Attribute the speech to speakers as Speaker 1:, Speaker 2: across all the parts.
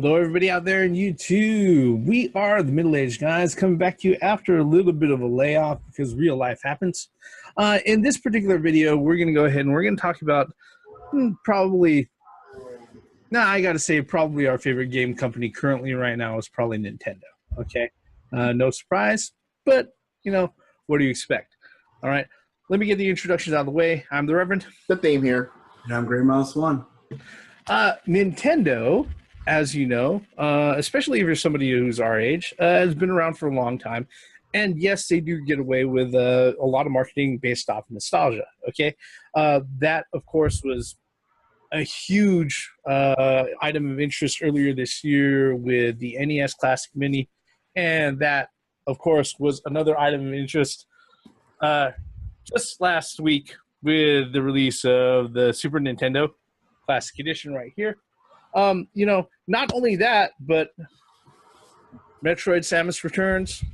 Speaker 1: Hello, everybody out there in YouTube. We are the Middle-Aged Guys coming back to you after a little bit of a layoff because real life happens. In this particular video, we're going to go ahead and we're going to talk about probably our favorite game company currently right now is probably Nintendo. Okay, no surprise, but what do you expect? All right, let me get the introductions out of the way. I'm the Reverend.
Speaker 2: The theme here.
Speaker 3: And I'm Grey Mouse One.
Speaker 1: Nintendo, as you know, especially if you're somebody who's our age, has been around for a long time. And yes, they do get away with a lot of marketing based off nostalgia. Okay, that, of course, was a huge item of interest earlier this year with the NES Classic Mini. And that, of course, was another item of interest just last week with the release of the Super Nintendo Classic Edition right here. Not only that, but Metroid Samus Returns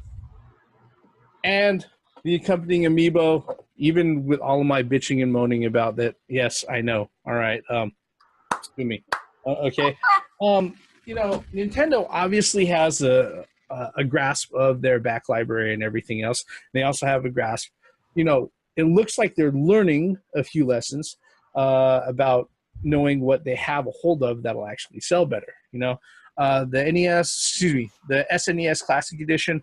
Speaker 1: and the accompanying amiibo, even with all of my bitching and moaning about that. Yes, I know. All right. Excuse me. Okay. Nintendo obviously has a grasp of their back library and everything else. They also have a grasp. It looks like they're learning a few lessons about knowing what they have a hold of that'll actually sell better. The SNES Classic Edition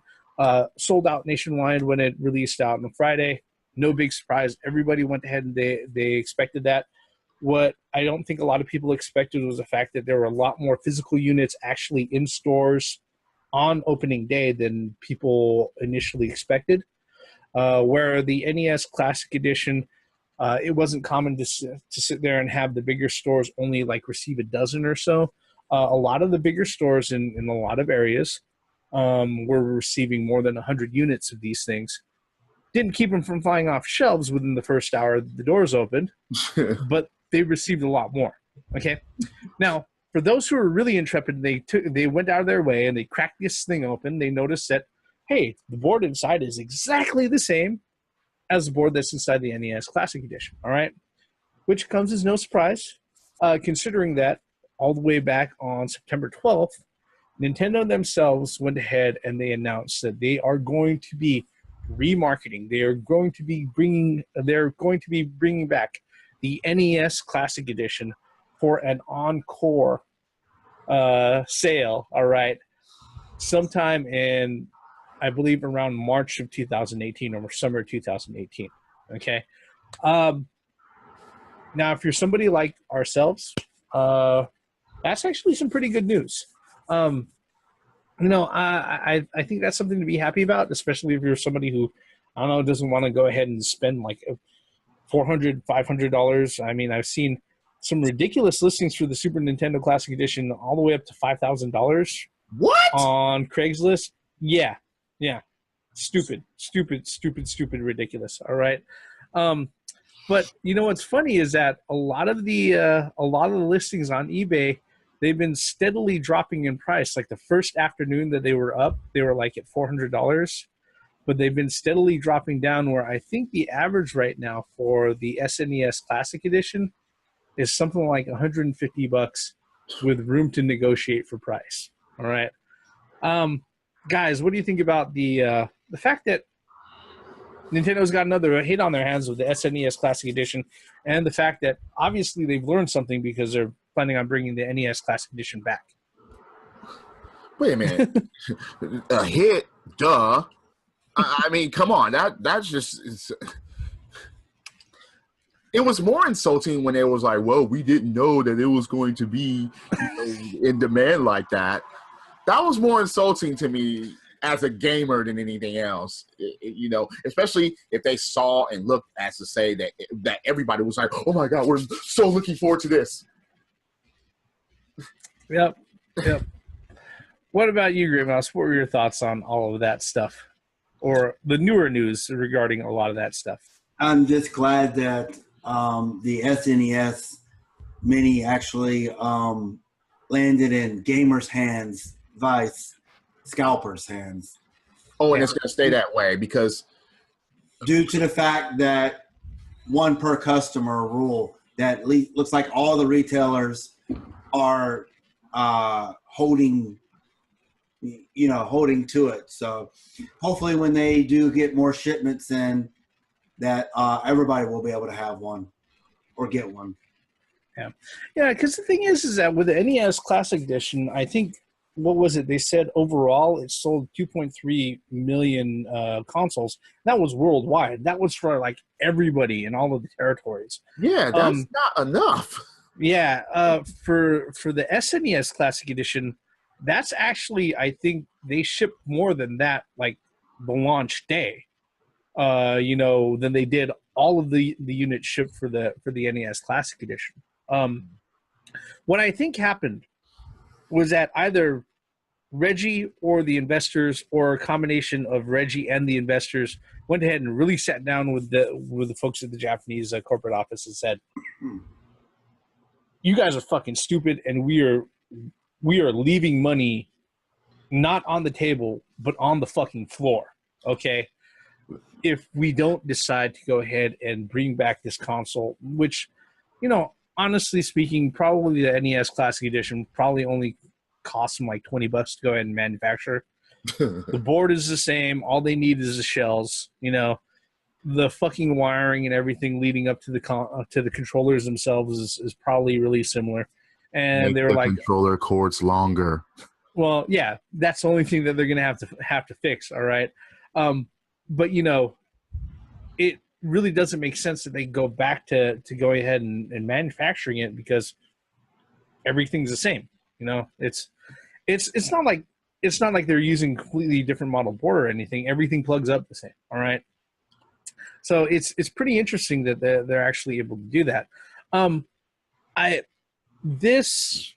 Speaker 1: sold out nationwide when it released out on Friday. No big surprise. Everybody went ahead and they expected that. What I don't think a lot of people expected was the fact that there were a lot more physical units actually in stores on opening day than people initially expected. Where the NES Classic Edition, it wasn't common to sit there and have the bigger stores only receive a dozen or so. A lot of the bigger stores in a lot of areas were receiving more than 100 units of these things. Didn't keep them from flying off shelves within the first hour that the doors opened, but they received a lot more. Okay, now for those who are really intrepid, they went out of their way and they cracked this thing open. They noticed that, hey, the board inside is exactly the same as the board that's inside the NES Classic Edition, all right? Which comes as no surprise, considering that all the way back on September 12th, Nintendo themselves went ahead and they announced that they are going to be remarketing. They're going to be bringing back the NES Classic Edition for an encore sale, all right? Sometime in, I believe, around March of 2018 or summer 2018. Okay. Now, if you're somebody like ourselves, that's actually some pretty good news. I think that's something to be happy about, especially if you're somebody who, doesn't want to go ahead and spend $400, $500. I mean, I've seen some ridiculous listings for the Super Nintendo Classic Edition all the way up to $5,000.
Speaker 2: What?
Speaker 1: On Craigslist. Yeah. Stupid, ridiculous. All right. But what's funny is that a lot of the listings on eBay, they've been steadily dropping in price. Like the first afternoon that they were up, they were at $400, but they've been steadily dropping down, where I think the average right now for the SNES Classic Edition is something like $150 with room to negotiate for price. All right. Guys, what do you think about the fact that Nintendo's got another hit on their hands with the SNES Classic Edition, and the fact that obviously they've learned something because they're planning on bringing the NES Classic Edition back?
Speaker 2: Wait a minute. A hit? Duh. I mean, come on. That's just... It was more insulting when it was like, well, we didn't know that it was going to be in demand like that. That was more insulting to me as a gamer than anything else, especially if they saw and looked as to say that everybody was like, oh my God, we're so looking forward to this.
Speaker 1: Yep. What about you, Grey Mouse? What were your thoughts on all of that stuff, or the newer news regarding a lot of that stuff?
Speaker 3: I'm just glad that the SNES Mini actually landed in gamers' hands, vice scalpers' hands.
Speaker 2: Oh, and it's going to stay that way because...
Speaker 3: Due to the fact that one per customer rule, that looks like all the retailers are holding to it. So hopefully when they do get more shipments in, that everybody will be able to have one or get one.
Speaker 1: Yeah, because the thing is that with the NES Classic Edition, I think, what was it? They said overall it sold 2.3 million consoles. That was worldwide. That was for like everybody in all of the territories.
Speaker 2: Yeah, that's not enough.
Speaker 1: Yeah, for the SNES Classic Edition, that's actually, I think they shipped more than that, like the launch day. Than they did all of the units shipped for the NES Classic Edition. What I think happened was that either Reggie or the investors, or a combination of Reggie and the investors, went ahead and really sat down with the folks at the Japanese corporate office and said, "You guys are fucking stupid, and we are leaving money not on the table but on the fucking floor. Okay, if we don't decide to go ahead and bring back this console, which, honestly speaking, probably the NES Classic Edition probably only costs them like $20 to go ahead and manufacture. The board is the same. All they need is the shells. The fucking wiring and everything leading up to the controllers themselves is probably really similar." And they were like,
Speaker 2: controller cords longer.
Speaker 1: Well, yeah, that's the only thing that they're going to have to fix. All right. But it really doesn't make sense that they go back to go ahead and manufacturing it, because everything's the same. It's not like they're using completely different model board or anything. Everything plugs up the same. All right. So it's pretty interesting that they're actually able to do that. This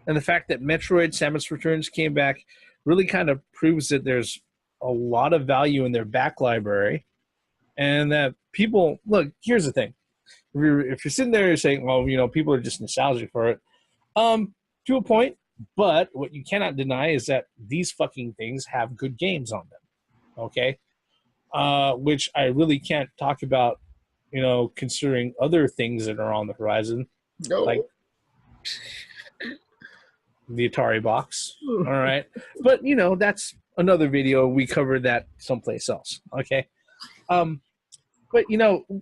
Speaker 1: and the fact that Metroid: Samus Returns came back really kind of proves that there's a lot of value in their back library, and that people look. Here's the thing: if you're sitting there, you're saying, "Well, people are just nostalgic for it," to a point. But what you cannot deny is that these fucking things have good games on them. Okay, which I really can't talk about, considering other things that are on the horizon, like the Atari box. All right, but that's another video. We covered that someplace else. Okay, but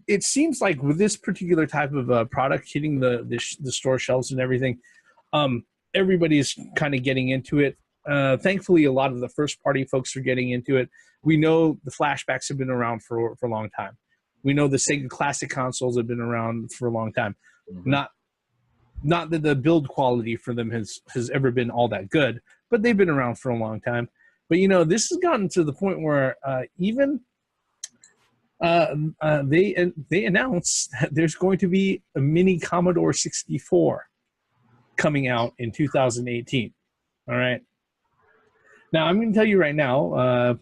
Speaker 1: it seems like with this particular type of product hitting the store shelves and everything, everybody's kind of getting into it. Thankfully, a lot of the first party folks are getting into it. We know the Flashbacks have been around for a long time. We know the Sega Classic consoles have been around for a long time. Mm-hmm. Not that the build quality for them has ever been all that good, but they've been around for a long time. But this has gotten to the point where even they announced that there's going to be a mini Commodore 64 coming out in 2018. All right. Now I'm going to tell you right now,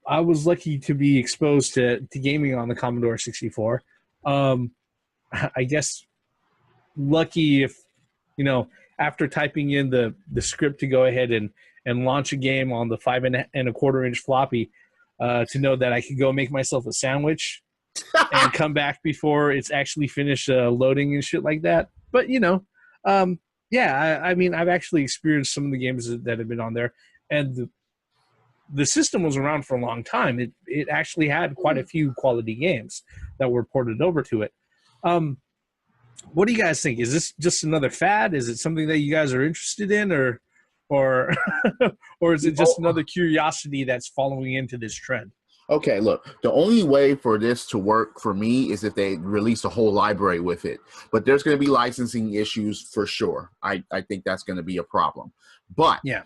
Speaker 1: I was lucky to be exposed to gaming on the Commodore 64. I guess lucky if, after typing in the script to go ahead and launch a game on the 5 1/4 inch floppy, to know that I could go make myself a sandwich and come back before it's actually finished loading and shit like that. But, I mean, I've actually experienced some of the games that have been on there, and the system was around for a long time. It actually had quite a few quality games that were ported over to it. What do you guys think? Is this just another fad? Is it something that you guys are interested in, or or is it just another curiosity that's following into this trend?
Speaker 2: Okay, look, the only way for this to work for me is if they release a whole library with it. But there's going to be licensing issues for sure. I think that's going to be a problem. But
Speaker 1: yeah,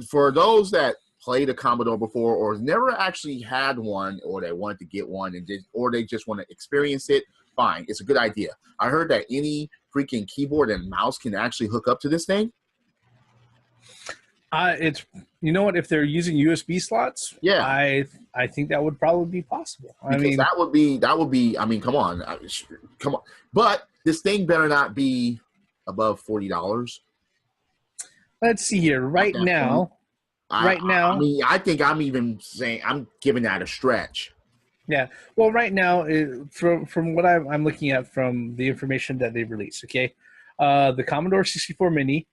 Speaker 2: for those that played a Commodore before or never actually had one, or they wanted to get one or they just want to experience it, fine. It's a good idea. I heard that any freaking keyboard and mouse can actually hook up to this thing.
Speaker 1: It's, you know what, if they're using USB slots,
Speaker 2: yeah,
Speaker 1: I think that would probably be possible.
Speaker 2: Because that would be. I mean, come on. But this thing better not be above $40.
Speaker 1: Let's see here. Right now, I
Speaker 2: mean, I think I'm even saying I'm giving that a stretch.
Speaker 1: Yeah. Well, right now, from what I'm looking at from the information that they released, okay, The Commodore 64 Mini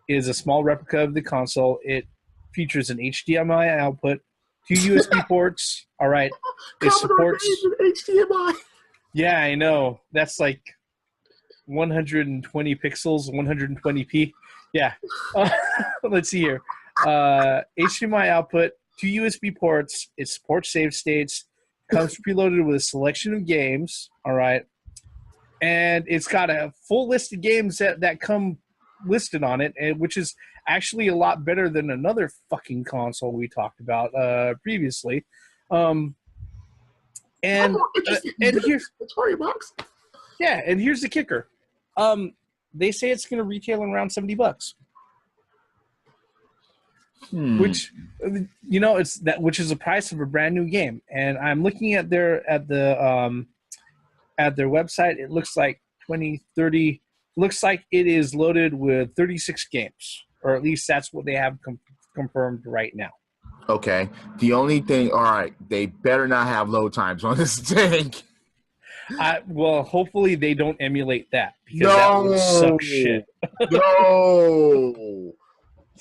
Speaker 1: is a small replica of the console. It features an HDMI output, 2 USB ports. All right. It supports
Speaker 2: HDMI.
Speaker 1: Yeah, I know. That's like 120 pixels, 120p. Yeah. Let's see here. HDMI output, 2 USB ports. It supports save states. Comes preloaded with a selection of games. All right. And it's got a full list of games that come listed on it, which is actually a lot better than another fucking console we talked about previously. And here's
Speaker 2: Atari box.
Speaker 1: Yeah, and here's the kicker. They say it's going to retail around $70, which which is the price of a brand new game. And I'm looking at their website. It looks like 2030. Looks like it is loaded with 36 games, or at least that's what they have confirmed right now.
Speaker 2: Okay. The only thing, all right, they better not have load times on this thing.
Speaker 1: Well, hopefully they don't emulate that, because that would suck shit.
Speaker 2: No.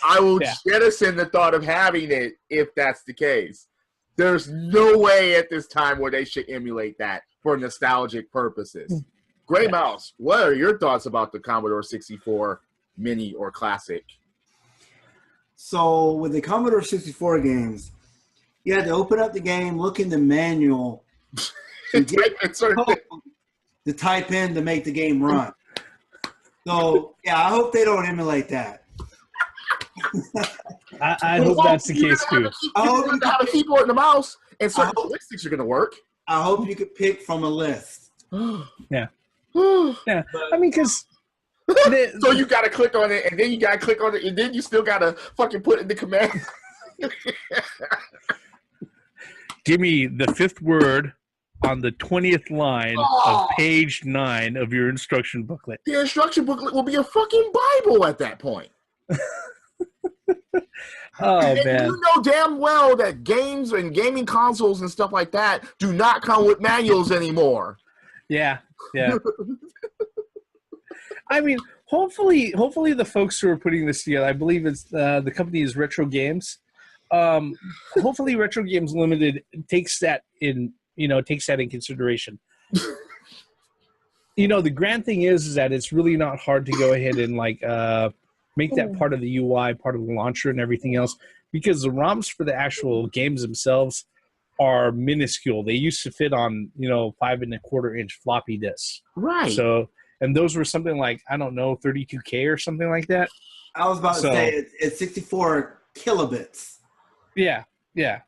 Speaker 2: I will jettison the thought of having it if that's the case. There's no way at this time where they should emulate that for nostalgic purposes. Gray Mouse, what are your thoughts about the Commodore 64 Mini or Classic?
Speaker 3: So with the Commodore 64 games, you had to open up the game, look in the manual, to type in to make the game run. So, yeah, I hope they don't emulate that.
Speaker 1: I hope that's the case, too.
Speaker 2: I hope you have a keyboard and a mouse, and certain joysticks are going to work.
Speaker 3: I hope you could pick from a list.
Speaker 1: Yeah. Yeah. I mean, because...
Speaker 2: So you got to click on it, and then you got to click on it, and then you still got to fucking put in the command.
Speaker 1: Give me the 5th word on the 20th line of page 9 of your instruction booklet.
Speaker 2: The instruction booklet will be a fucking Bible at that point.
Speaker 1: Man.
Speaker 2: You know damn well that games and gaming consoles and stuff like that do not come with manuals anymore.
Speaker 1: Yeah. I mean, hopefully the folks who are putting this together, I believe it's the company is Retro Games. Hopefully Retro Games Limited takes that in consideration. The grand thing is that it's really not hard to go ahead and make that part of the UI, part of the launcher and everything else, because the ROMs for the actual games themselves are minuscule. They used to fit on 5.25-inch floppy disks.
Speaker 2: Right.
Speaker 1: So, and those were something like, I don't know, 32K or something like that.
Speaker 3: I was about to say it's 64 kilobits.
Speaker 1: Yeah.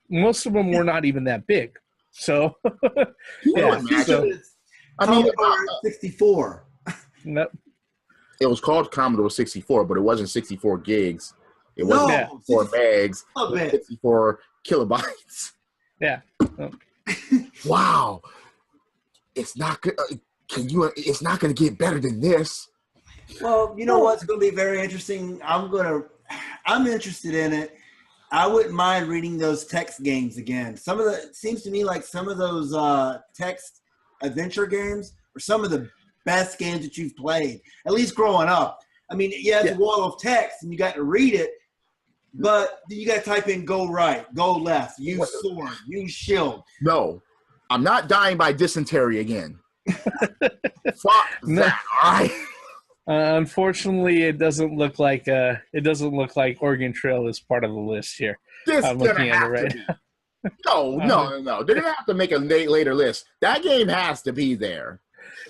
Speaker 1: Most of them were not even that big. So,
Speaker 2: yeah.
Speaker 3: I mean, 64.
Speaker 1: Nope.
Speaker 2: It was called Commodore 64, but it wasn't 64 gigs. It wasn't 64 megs. It was 64 kilobytes.
Speaker 1: Yeah. Oh.
Speaker 2: Wow. It's not good. It's not going to get better than this.
Speaker 3: Well, you know what's going to be very interesting? I'm interested in it. I wouldn't mind reading those text games again. It seems to me like some of those text adventure games are some of the best games that you've played, at least growing up. I mean, it's a wall of text and you got to read it, but you got to type in go right, go left, use sword, use shield.
Speaker 2: No, I'm not dying by dysentery again. Fuck that, all right?
Speaker 1: Unfortunately, it doesn't look like Oregon Trail is part of the list here.
Speaker 2: I'm looking at it right now. No. They're gonna have to make a later list. That game has to be there.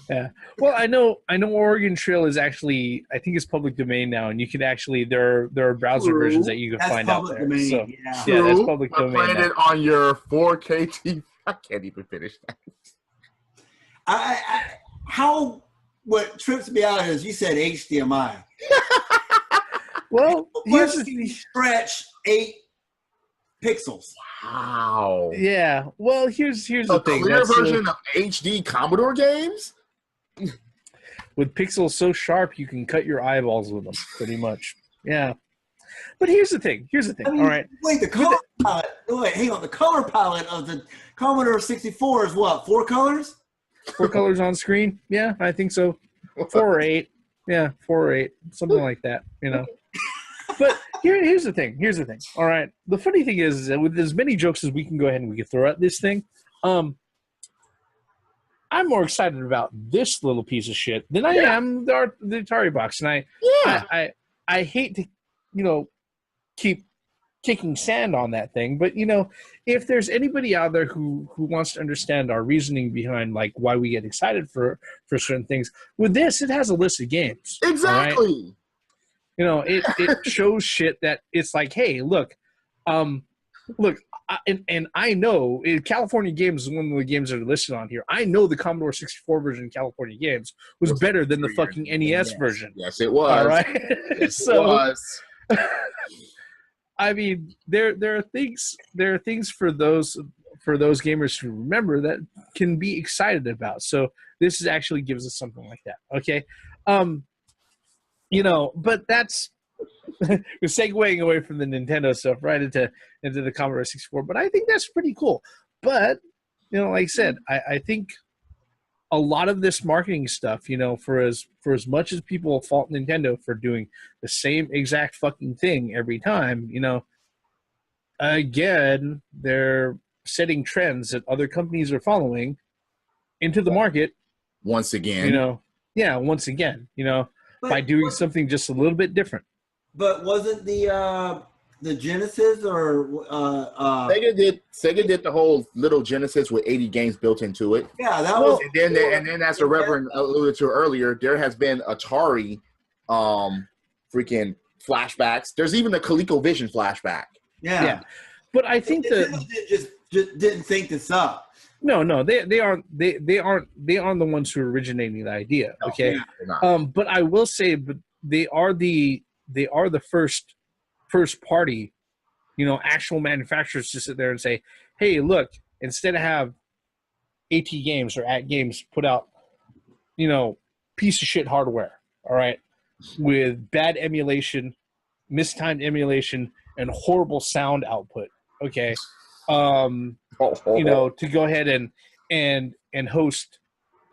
Speaker 1: Yeah. Well, I know Oregon Trail is actually, I think it's public domain now, and you can actually there are browser versions that you can find out there.
Speaker 3: Domain,
Speaker 1: so,
Speaker 3: yeah,
Speaker 1: that's public domain.
Speaker 2: Playing it on your 4K TV. I can't even finish that.
Speaker 3: What trips me out is you said HDMI.
Speaker 1: Well, here's
Speaker 3: the stretch 8 pixels.
Speaker 2: Wow.
Speaker 1: Yeah. Well, here's the thing.
Speaker 2: Clear version of HD Commodore games?
Speaker 1: With pixels so sharp you can cut your eyeballs with them, pretty much. Yeah. But here's the thing. I mean, all right.
Speaker 3: Wait, the color palette. Wait, hang on. The color palette of the Commodore 64 is what? 4 colors?
Speaker 1: 4 colors on screen? Yeah, I think so. 4 or 8. Yeah, 4 or 8, something like that, you know. But here's the thing. All right. The funny thing is that with as many jokes as we can go ahead and we can throw at this thing, I'm more excited about this little piece of shit than I am the Atari box. And I hate to, you know, keep kicking sand on that thing, but you know, if there's anybody out there who wants to understand our reasoning behind like why we get excited for certain things, with this, it has a list of games.
Speaker 2: Exactly.
Speaker 1: Right? You know, it shows shit that it's like, hey, look, and I know California Games is one of the games that are listed on here. I know the Commodore 64 version of California Games was better than the fucking NES version.
Speaker 2: Yes, it was.
Speaker 1: All right.
Speaker 2: Yes,
Speaker 1: So,
Speaker 2: it was.
Speaker 1: I mean, there are things for those gamers to remember that can be excited about. So this actually gives us something like that. Okay. You know, but that's we're segueing away from the Nintendo stuff right into the Commodore 64. But I think that's pretty cool. But you know, like I said, I think a lot of this marketing stuff, you know, for as much as people fault Nintendo for doing the same exact fucking thing every time, you know, again, they're setting trends that other companies are following into the market
Speaker 2: once again.
Speaker 1: You know, yeah, once again, you know, by doing something just a little bit different.
Speaker 3: But wasn't the Genesis or
Speaker 2: Sega did the whole little Genesis with 80 games built into it.
Speaker 3: Yeah, that was.
Speaker 2: And then as the Reverend alluded to earlier, there has been Atari, freaking flashbacks. There's even the ColecoVision flashback.
Speaker 3: Yeah.
Speaker 1: But I think
Speaker 3: just didn't think this up.
Speaker 1: No, they aren't the ones who are originating the idea. Okay, but I will say, but they are the first party, you know, actual manufacturers to sit there and say, hey, look, instead of have AT Games or At Games put out, you know, piece of shit hardware, all right, with bad emulation, mistimed emulation, and horrible sound output. Okay. You know, to go ahead and host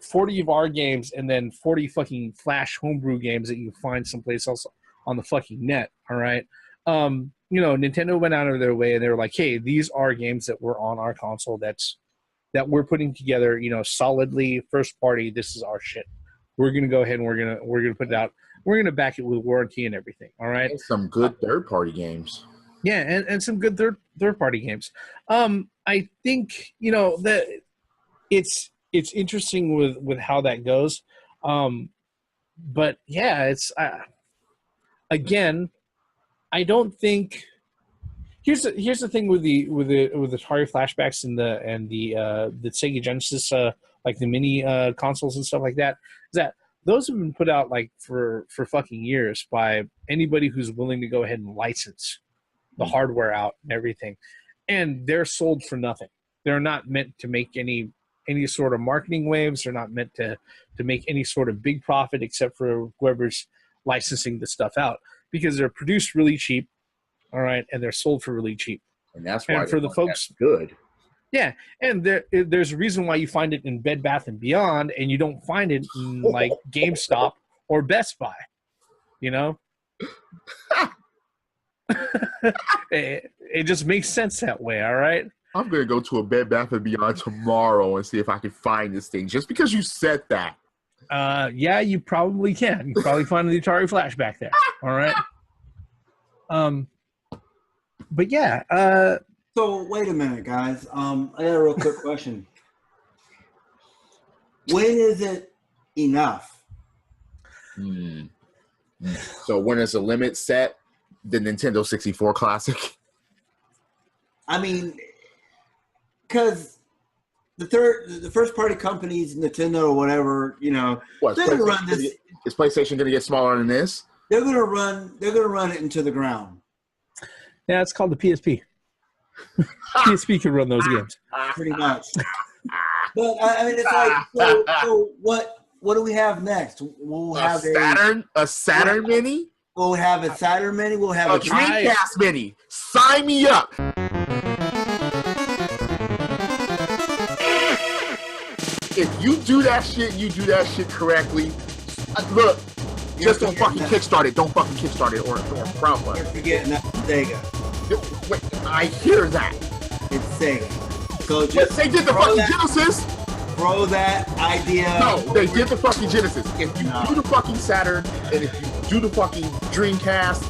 Speaker 1: 40 of our games and then 40 fucking Flash homebrew games that you can find someplace else on the fucking net. All right. You know, Nintendo went out of their way and they were like, hey, these are games that were on our console that we're putting together, you know, solidly first party. This is our shit. We're gonna go ahead and we're gonna put it out. We're gonna back it with warranty and everything. All right.
Speaker 2: And some good third party games.
Speaker 1: Yeah, and some good third party games. I think, you know, that it's interesting with how that goes. But yeah, it's again, I don't think here's the thing with the Atari Flashbacks and the Sega Genesis like the mini consoles and stuff like that, is that those have been put out like for fucking years by anybody who's willing to go ahead and license the hardware out and everything, and they're sold for nothing. They're not meant to make any sort of marketing waves. They're not meant to make any sort of big profit except for whoever's licensing the stuff out, because they're produced really cheap, all right, and they're sold for really cheap.
Speaker 2: And that's why
Speaker 1: for the folks
Speaker 2: good.
Speaker 1: Yeah, and there's a reason why you find it in Bed Bath & Beyond and you don't find it in like GameStop or Best Buy, you know? It just makes sense that way, all right?
Speaker 2: I'm going to go to a Bed Bath & Beyond tomorrow and see if I can find this thing, just because you said that.
Speaker 1: Yeah, you probably can. You can probably find the Atari Flashback there, all right? But yeah.
Speaker 3: So, wait a minute, guys. I got a real quick question. When is it enough?
Speaker 2: So, when is the limit set? The Nintendo 64 Classic?
Speaker 3: I mean, because the first party companies, Nintendo or whatever, you know, they're going to run this.
Speaker 2: Is PlayStation going to get smaller than this?
Speaker 3: They're going to run it into the ground.
Speaker 1: Yeah, it's called the PSP. PSP can run those games.
Speaker 3: Pretty much. But I mean, it's like, so what do we have next? We'll have
Speaker 2: a Saturn Mini.
Speaker 3: We'll have a Saturn Mini. We'll have
Speaker 2: a Dreamcast Mini. Sign me up. If you do that shit, you do that shit correctly. Look, Just don't fucking kickstart it. Don't fucking kickstart it or crowdfund.
Speaker 3: You're forgetting that Sega.
Speaker 2: Wait, I hear that.
Speaker 3: It's Sega. So
Speaker 2: But
Speaker 3: just
Speaker 2: they did the fucking Genesis.
Speaker 3: throw that idea.
Speaker 2: No, they did the fucking Genesis. If you do the fucking Saturn and if you do the fucking Dreamcast,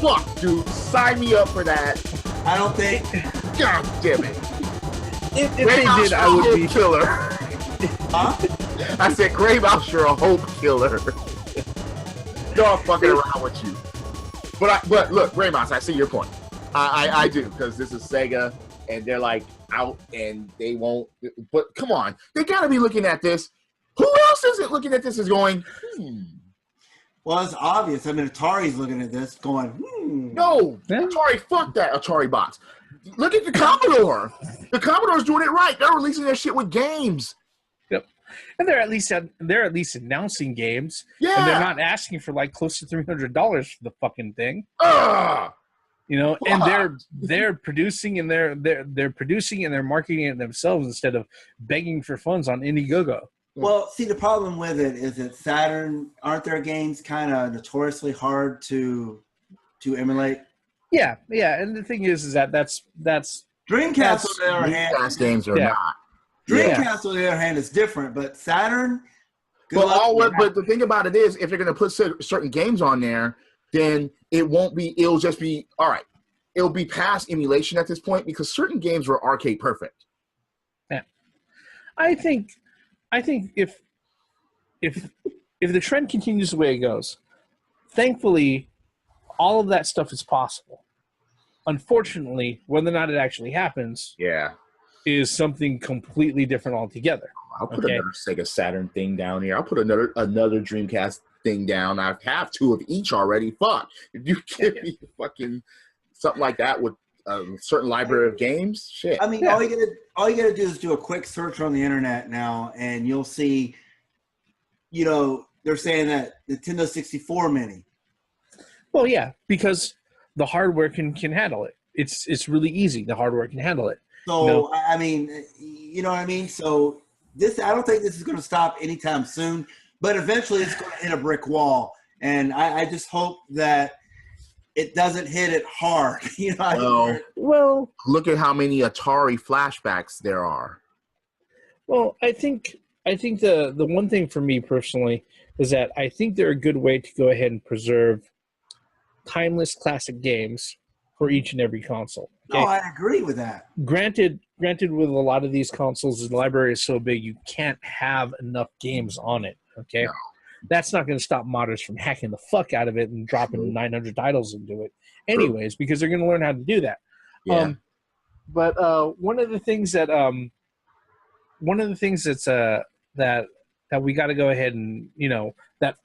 Speaker 2: fuck, dude, sign me up for that.
Speaker 3: I don't think.
Speaker 2: God damn it.
Speaker 1: If they did, I would be
Speaker 2: killer.
Speaker 3: Huh?
Speaker 2: I said, Grave Mouse, you're a hope killer. No, I'm fucking around with you. But look, Grave Mouse, I see your point. I do, because this is Sega, and they're like out, and they won't. But come on, they gotta be looking at this. Who else isn't looking at this? Is going?
Speaker 3: Well, it's obvious. I mean, Atari's looking at this, going,
Speaker 2: No, Atari, fuck that Atari box. Look at the Commodore. The Commodore's doing it right. They're releasing their shit with games.
Speaker 1: Yep, and they're at least announcing games.
Speaker 2: Yeah,
Speaker 1: and they're not asking for like close to $300 for the fucking thing. You know,
Speaker 2: What?
Speaker 1: and they're producing and they're producing and they're marketing it themselves instead of begging for funds on Indiegogo.
Speaker 3: Well, see, the problem with it is that Saturn, aren't their games kind of notoriously hard to emulate?
Speaker 1: Yeah, and the thing is that that's
Speaker 3: Dreamcast, on the other hand,
Speaker 2: Dreamcast games are not.
Speaker 3: Dreamcast, on the other hand, is different. But Saturn,
Speaker 2: But the thing about it is, if they're going to put certain games on there, then it won't be. It'll just be all right. It'll be past emulation at this point because certain games were arcade perfect.
Speaker 1: Yeah, I think if the trend continues the way it goes, thankfully, all of that stuff is possible. Unfortunately, whether or not it actually happens, is something completely different altogether.
Speaker 2: I'll put another Sega Saturn thing down here. I'll put another Dreamcast thing down. I have two of each already. Fuck. If you give me fucking something like that with a certain library of games, shit.
Speaker 3: I mean, all you gotta do is do a quick search on the internet now, and you'll see. You know, they're saying that Nintendo 64 Mini.
Speaker 1: Well, yeah, because the hardware can handle it. It's really easy. The hardware can handle it.
Speaker 3: So I mean, you know what I mean. So I don't think this is going to stop anytime soon. But eventually, it's going to hit a brick wall, and I just hope that it doesn't hit it hard. You know.
Speaker 1: Well,
Speaker 2: look at how many Atari Flashbacks there are.
Speaker 1: Well, I think the one thing for me personally is that I think they're a good way to go ahead and preserve timeless classic games for each and every console. Okay?
Speaker 3: No, I agree with that.
Speaker 1: Granted, with a lot of these consoles, the library is so big you can't have enough games on it. Okay, no. That's not going to stop modders from hacking the fuck out of it and dropping 900 titles into it, anyways, because they're going to learn how to do that.
Speaker 2: Yeah.
Speaker 1: But one of the things that's that we got to go ahead and that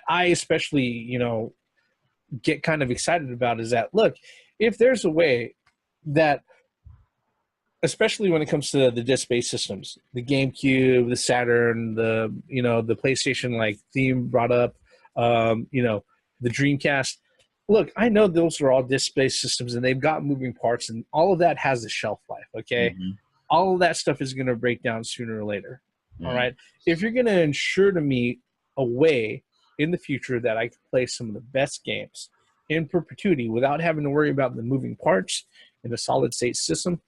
Speaker 1: I especially get kind of excited about is that, look, if there's a way that, especially when it comes to the disc-based systems, the GameCube, the Saturn, the PlayStation like theme brought up, the Dreamcast. Look, I know those are all disc-based systems and they've got moving parts and all of that has a shelf life. Okay, all of that stuff is going to break down sooner or later. All right, if you're going to ensure to me a way in the future that I can play some of the best games in perpetuity without having to worry about the moving parts in a solid state system,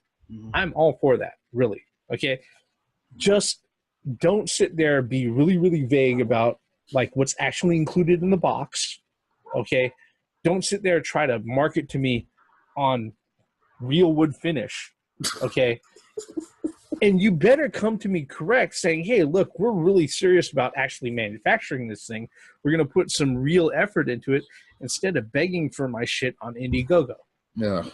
Speaker 1: I'm all for that, really. Okay, just don't sit there and be really, really vague about like what's actually included in the box. Okay, don't sit there and try to market to me on real wood finish. Okay. And you better come to me correct saying, hey, look, we're really serious about actually manufacturing this thing. We're going to put some real effort into it instead of begging for my shit on Indiegogo.
Speaker 2: Yeah.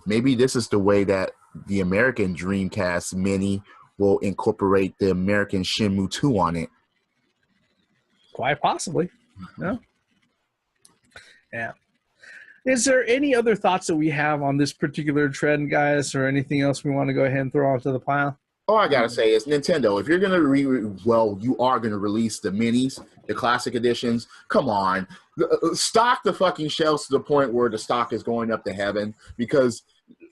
Speaker 2: Maybe this is the way that the American Dreamcast Mini will incorporate the American Shenmue 2 on it.
Speaker 1: Quite possibly. No? Yeah. Is there any other thoughts that we have on this particular trend, guys, or anything else we want to go ahead and throw onto the pile?
Speaker 2: All I gotta say is Nintendo, if you're gonna you are gonna release the minis, the classic editions. Come on, stock the fucking shelves to the point where the stock is going up to heaven. Because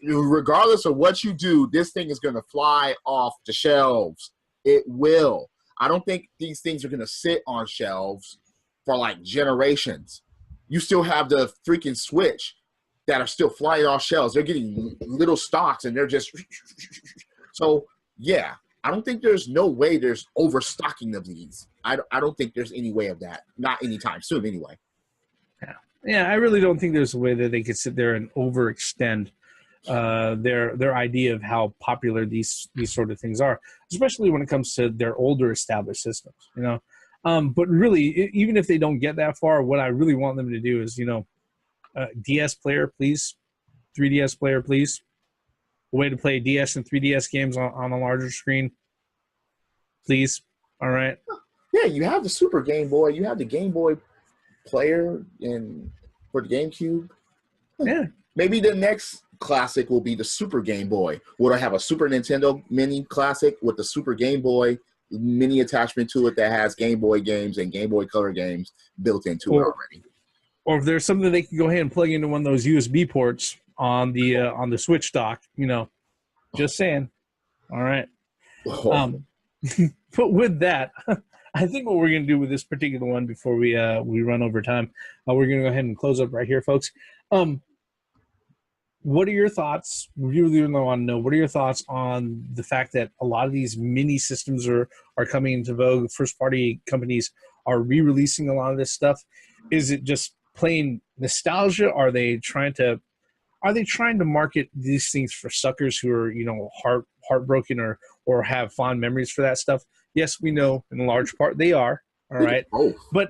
Speaker 2: regardless of what you do, this thing is gonna fly off the shelves. It will. I don't think these things are going to sit on shelves for like generations. You still have the freaking Switch that are still flying off shelves. They're getting little stocks and they're just so yeah. I don't think there's no way there's overstocking of these. I don't think there's any way of that. Not anytime soon, anyway.
Speaker 1: Yeah, I really don't think there's a way that they could sit there and overextend their idea of how popular these sort of things are, especially when it comes to their older established systems. You know, but really, even if they don't get that far, what I really want them to do is, DS player, please, 3DS player, please. A way to play DS and 3DS games on a larger screen, please. All right.
Speaker 2: Yeah, you have the Super Game Boy. You have the Game Boy player for the GameCube.
Speaker 1: Yeah.
Speaker 2: Maybe the next classic will be the Super Game Boy. Would I have a Super Nintendo Mini Classic with the Super Game Boy mini attachment to it that has Game Boy games and Game Boy Color games built into it already?
Speaker 1: Or if there's something they can go ahead and plug into one of those USB ports on the Switch dock, just saying. All right.
Speaker 2: Oh.
Speaker 1: But with that, I think what we're going to do with this particular one before we run over time, we're going to go ahead and close up right here, folks. What are your thoughts? We really want to know, what are your thoughts on the fact that a lot of these mini systems are coming into vogue? First-party companies are re-releasing a lot of this stuff. Is it just plain nostalgia? Are they trying to market these things for suckers who are, heartbroken or have fond memories for that stuff? Yes, we know in large part they are. All right. But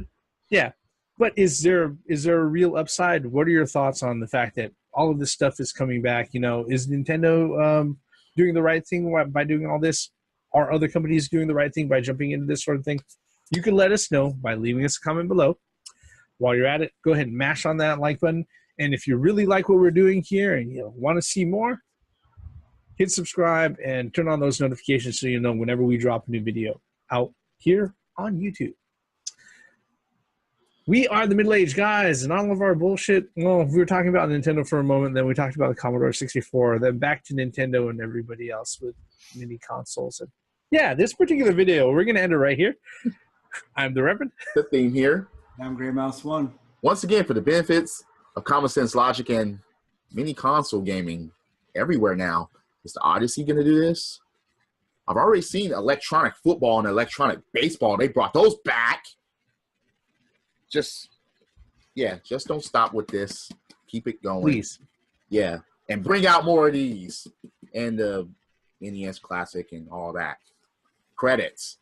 Speaker 1: yeah. But is there a real upside? What are your thoughts on the fact that all of this stuff is coming back? Is Nintendo doing the right thing by doing all this? Are other companies doing the right thing by jumping into this sort of thing? You can let us know by leaving us a comment below. While you're at it, go ahead and mash on that like button. And if you really like what we're doing here and you want to see more, hit subscribe and turn on those notifications so you know whenever we drop a new video out here on YouTube. We are the middle-aged guys, and all of our bullshit. Well, we were talking about Nintendo for a moment, then we talked about the Commodore 64, then back to Nintendo and everybody else with mini consoles. And yeah, this particular video, we're going to end it right here. I'm the Reverend.
Speaker 2: The theme here.
Speaker 3: I'm Grey Mouse 1.
Speaker 2: Once again, for the benefits of common sense logic and mini console gaming everywhere now, is the Odyssey going to do this? I've already seen electronic football and electronic baseball. They brought those back. Just don't stop with this. Keep it going.
Speaker 1: Please.
Speaker 2: Yeah, and bring out more of these. And the NES Classic and all that. Credits.